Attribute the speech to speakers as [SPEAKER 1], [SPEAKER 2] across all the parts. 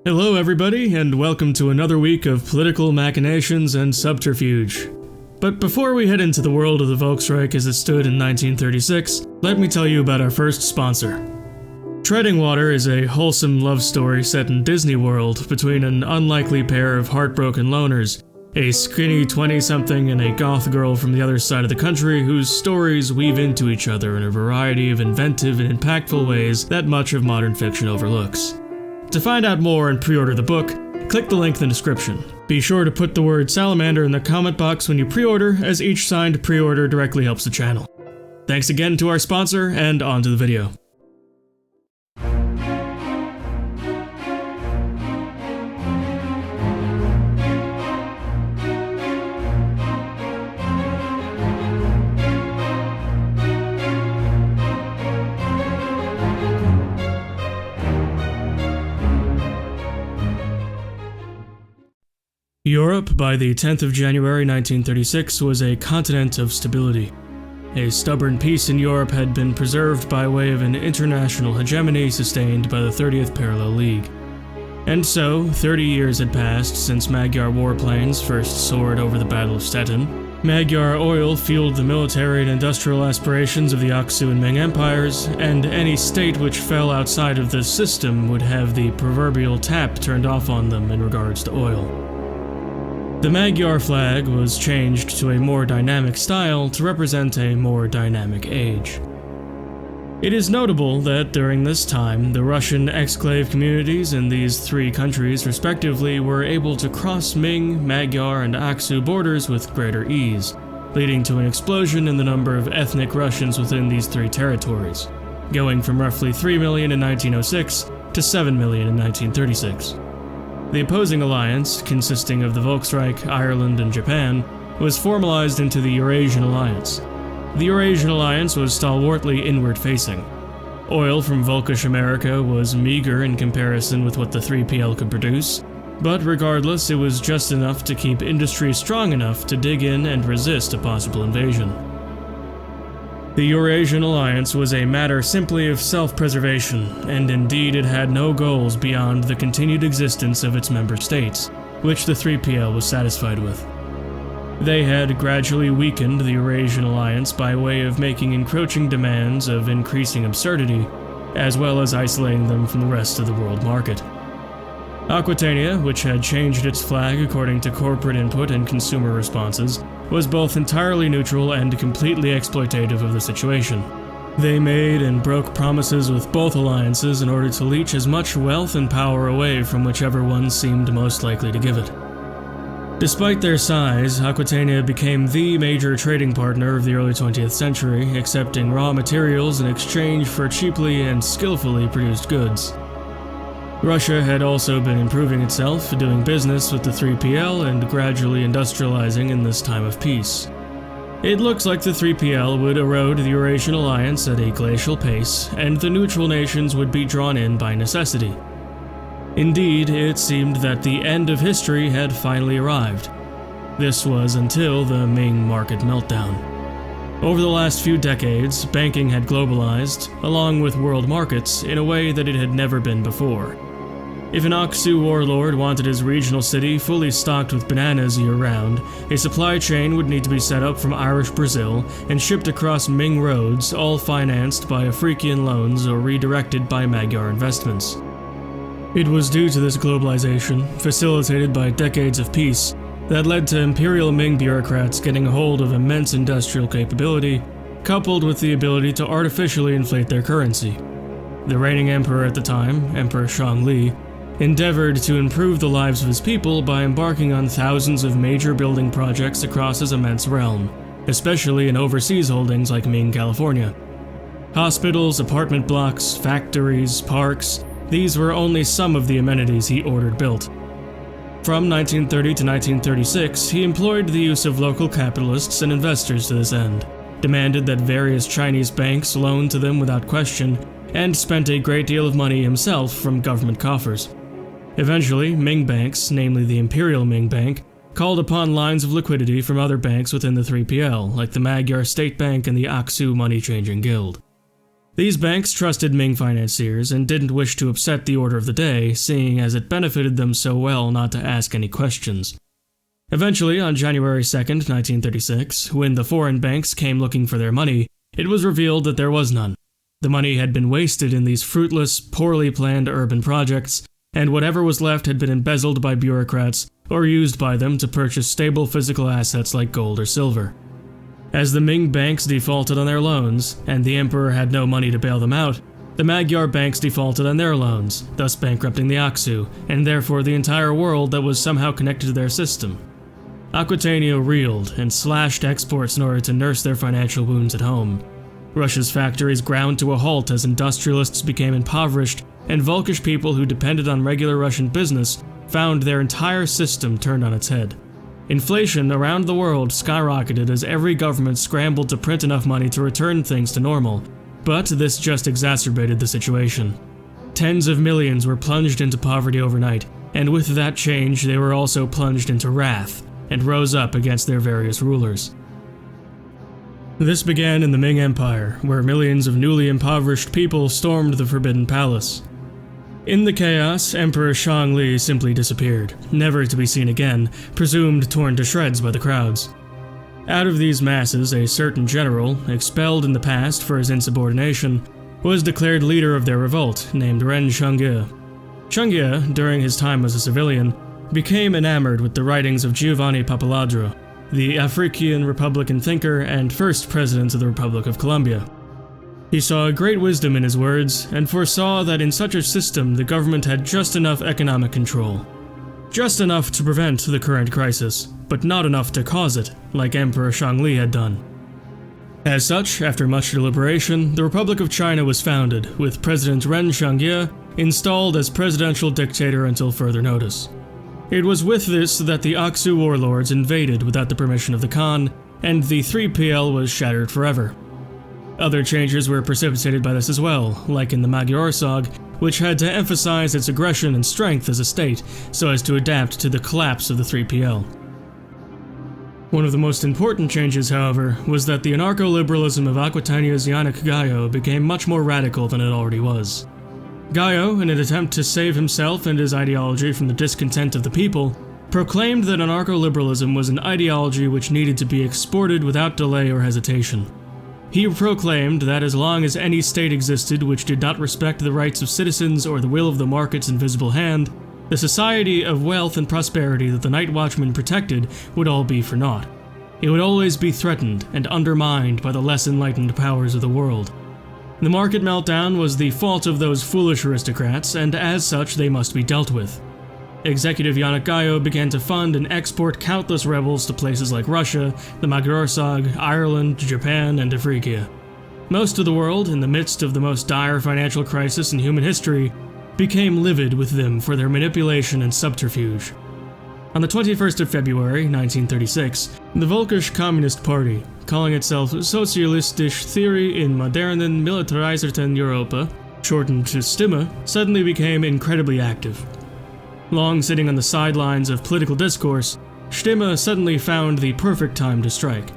[SPEAKER 1] Hello everybody, and welcome to another week of political machinations and subterfuge. But before we head into the world of the Volksreich as it stood in 1936, let me tell you about our first sponsor. Treading Water is a wholesome love story set in Disney World between an unlikely pair of heartbroken loners, a skinny 20-something and a goth girl from the other side of the country whose stories weave into each other in a variety of inventive and impactful ways that much of modern fiction overlooks. To find out more and pre-order the book, click the link in the description. Be sure to put the word Salamander in the comment box when you pre-order, as each signed pre-order directly helps the channel. Thanks again to our sponsor, and on to the video. Europe, by the 10th of January 1936, was a continent of stability. A stubborn peace in Europe had been preserved by way of an international hegemony sustained by the 30th Parallel League. And so, 30 years had passed since Magyar warplanes first soared over the Battle of Stettin. Magyar oil fueled the military and industrial aspirations of the Aksu and Ming empires, and any state which fell outside of the system would have the proverbial tap turned off on them in regards to oil. The Magyar flag was changed to a more dynamic style to represent a more dynamic age. It is notable that during this time, the Russian exclave communities in these three countries respectively were able to cross Ming, Magyar, and Aksu borders with greater ease, leading to an explosion in the number of ethnic Russians within these three territories, going from roughly 3 million in 1906 to 7 million in 1936. The opposing alliance, consisting of the Volksreich, Ireland, and Japan, was formalized into the Eurasian Alliance. The Eurasian Alliance was stalwartly inward-facing. Oil from Volkish America was meager in comparison with what the 3PL could produce, but regardless, it was just enough to keep industry strong enough to dig in and resist a possible invasion. The Eurasian Alliance was a matter simply of self-preservation, and indeed it had no goals beyond the continued existence of its member states, which the 3PL was satisfied with. They had gradually weakened the Eurasian Alliance by way of making encroaching demands of increasing absurdity, as well as isolating them from the rest of the world market. Aquitania, which had changed its flag according to corporate input and consumer responses, was both entirely neutral and completely exploitative of the situation. They made and broke promises with both alliances in order to leech as much wealth and power away from whichever one seemed most likely to give it. Despite their size, Aquitania became the major trading partner of the early 20th century, accepting raw materials in exchange for cheaply and skillfully produced goods. Russia had also been improving itself, doing business with the 3PL and gradually industrializing in this time of peace. It looks like the 3PL would erode the Eurasian Alliance at a glacial pace, and the neutral nations would be drawn in by necessity. Indeed, it seemed that the end of history had finally arrived. This was until the Ming market meltdown. Over the last few decades, banking had globalized, along with world markets, in a way that it had never been before. If an Aksu warlord wanted his regional city fully stocked with bananas year-round, a supply chain would need to be set up from Irish Brazil and shipped across Ming roads, all financed by African loans or redirected by Magyar investments. It was due to this globalization, facilitated by decades of peace, that led to Imperial Ming bureaucrats getting a hold of immense industrial capability, coupled with the ability to artificially inflate their currency. The reigning emperor at the time, Emperor Shangli, endeavored to improve the lives of his people by embarking on thousands of major building projects across his immense realm, especially in overseas holdings like Ming, California. Hospitals, apartment blocks, factories, parks, these were only some of the amenities he ordered built. From 1930 to 1936, he employed the use of local capitalists and investors to this end, demanded that various Chinese banks loan to them without question, and spent a great deal of money himself from government coffers. Eventually, Ming banks, namely the Imperial Ming Bank, called upon lines of liquidity from other banks within the 3PL, like the Magyar State Bank and the Aksu Money Changing Guild. These banks trusted Ming financiers and didn't wish to upset the order of the day, seeing as it benefited them so well not to ask any questions. Eventually, on January 2nd, 1936, when the foreign banks came looking for their money, it was revealed that there was none. The money had been wasted in these fruitless, poorly planned urban projects, and whatever was left had been embezzled by bureaucrats or used by them to purchase stable physical assets like gold or silver. As the Ming banks defaulted on their loans, and the emperor had no money to bail them out, the Magyar banks defaulted on their loans, thus bankrupting the Aksu, and therefore the entire world that was somehow connected to their system. Aquitania reeled and slashed exports in order to nurse their financial wounds at home. Russia's factories ground to a halt as industrialists became impoverished, and Volkish people who depended on regular Russian business found their entire system turned on its head. Inflation around the world skyrocketed as every government scrambled to print enough money to return things to normal, but this just exacerbated the situation. Tens of millions were plunged into poverty overnight, and with that change they were also plunged into wrath, and rose up against their various rulers. This began in the Ming Empire, where millions of newly impoverished people stormed the Forbidden Palace. In the chaos, Emperor Shangli simply disappeared, never to be seen again, presumed torn to shreds by the crowds. Out of these masses, a certain general, expelled in the past for his insubordination, was declared leader of their revolt, named Ren Shangye. Shangye, during his time as a civilian, became enamored with the writings of Giovanni Papaladro, the African Republican thinker and first president of the Republic of Colombia. He saw great wisdom in his words, and foresaw that in such a system the government had just enough economic control. Just enough to prevent the current crisis, but not enough to cause it, like Emperor Shangli had done. As such, after much deliberation, the Republic of China was founded, with President Ren Shangye installed as presidential dictator until further notice. It was with this that the Aksu warlords invaded without the permission of the Khan, and the 3PL was shattered forever. Other changes were precipitated by this as well, like in the Magyarország, which had to emphasize its aggression and strength as a state, so as to adapt to the collapse of the 3PL. One of the most important changes, however, was that the anarcho-liberalism of Aquitania's Janek Gayo became much more radical than it already was. Gayo, in an attempt to save himself and his ideology from the discontent of the people, proclaimed that anarcho-liberalism was an ideology which needed to be exported without delay or hesitation. He proclaimed that as long as any state existed which did not respect the rights of citizens or the will of the market's invisible hand, the society of wealth and prosperity that the Night Watchman protected would all be for naught. It would always be threatened and undermined by the less enlightened powers of the world. The market meltdown was the fault of those foolish aristocrats, and as such they must be dealt with. Executive Janek Gayo began to fund and export countless rebels to places like Russia, the Magyarország, Ireland, Japan, and Africa. Most of the world, in the midst of the most dire financial crisis in human history, became livid with them for their manipulation and subterfuge. On the 21st of February, 1936, the Volkisch Communist Party, calling itself Socialistische Theorie in modernen militarisierten Europa, shortened to Stimme, suddenly became incredibly active. Long sitting on the sidelines of political discourse, Stimme suddenly found the perfect time to strike.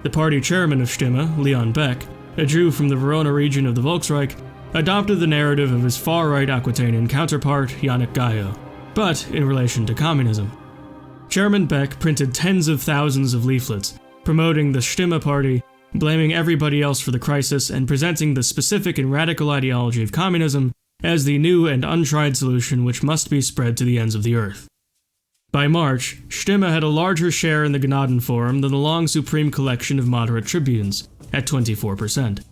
[SPEAKER 1] The party chairman of Stimme, Leon Beck, a Jew from the Verona region of the Volksreich, adopted the narrative of his far-right Aquitanian counterpart, Janek Gayo, but in relation to communism. Chairman Beck printed tens of thousands of leaflets, promoting the Stimme party, blaming everybody else for the crisis, and presenting the specific and radical ideology of communism as the new and untried solution which must be spread to the ends of the earth. By March, Stimme had a larger share in the Gnadenforum than the long supreme collection of moderate tribunes, at 24%.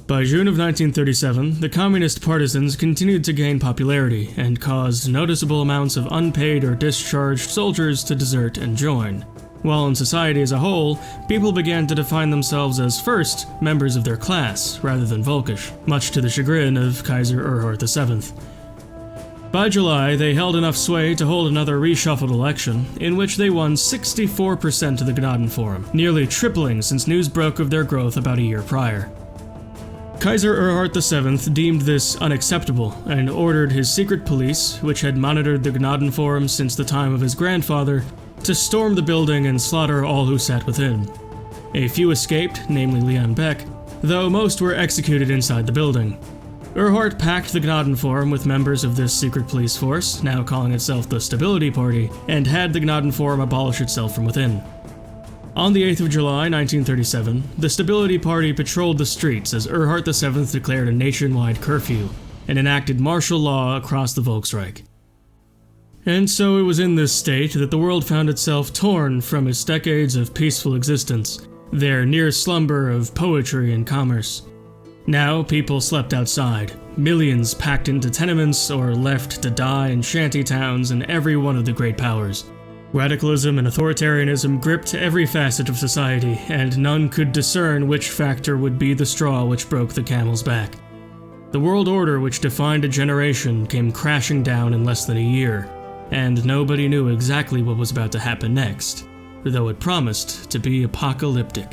[SPEAKER 1] By June of 1937, the communist partisans continued to gain popularity and caused noticeable amounts of unpaid or discharged soldiers to desert and join, while in society as a whole, people began to define themselves as first members of their class rather than Volkisch, much to the chagrin of Kaiser Erhard VII. By July, they held enough sway to hold another reshuffled election, in which they won 64% of the Gnadenforum, nearly tripling since news broke of their growth about a year prior. Kaiser Erhard VII deemed this unacceptable and ordered his secret police, which had monitored the Gnadenforum since the time of his grandfather, to storm the building and slaughter all who sat within. A few escaped, namely Leon Beck, though most were executed inside the building. Erhardt packed the Gnadenforum with members of this secret police force, now calling itself the Stability Party, and had the Gnadenforum abolish itself from within. On the 8th of July, 1937, the Stability Party patrolled the streets as Erhard VII declared a nationwide curfew and enacted martial law across the Volksreich. And so it was in this state that the world found itself torn from its decades of peaceful existence, their near slumber of poetry and commerce. Now people slept outside, millions packed into tenements or left to die in shanty towns in every one of the great powers. Radicalism and authoritarianism gripped every facet of society, and none could discern which factor would be the straw which broke the camel's back. The world order which defined a generation came crashing down in less than a year, and nobody knew exactly what was about to happen next, though it promised to be apocalyptic.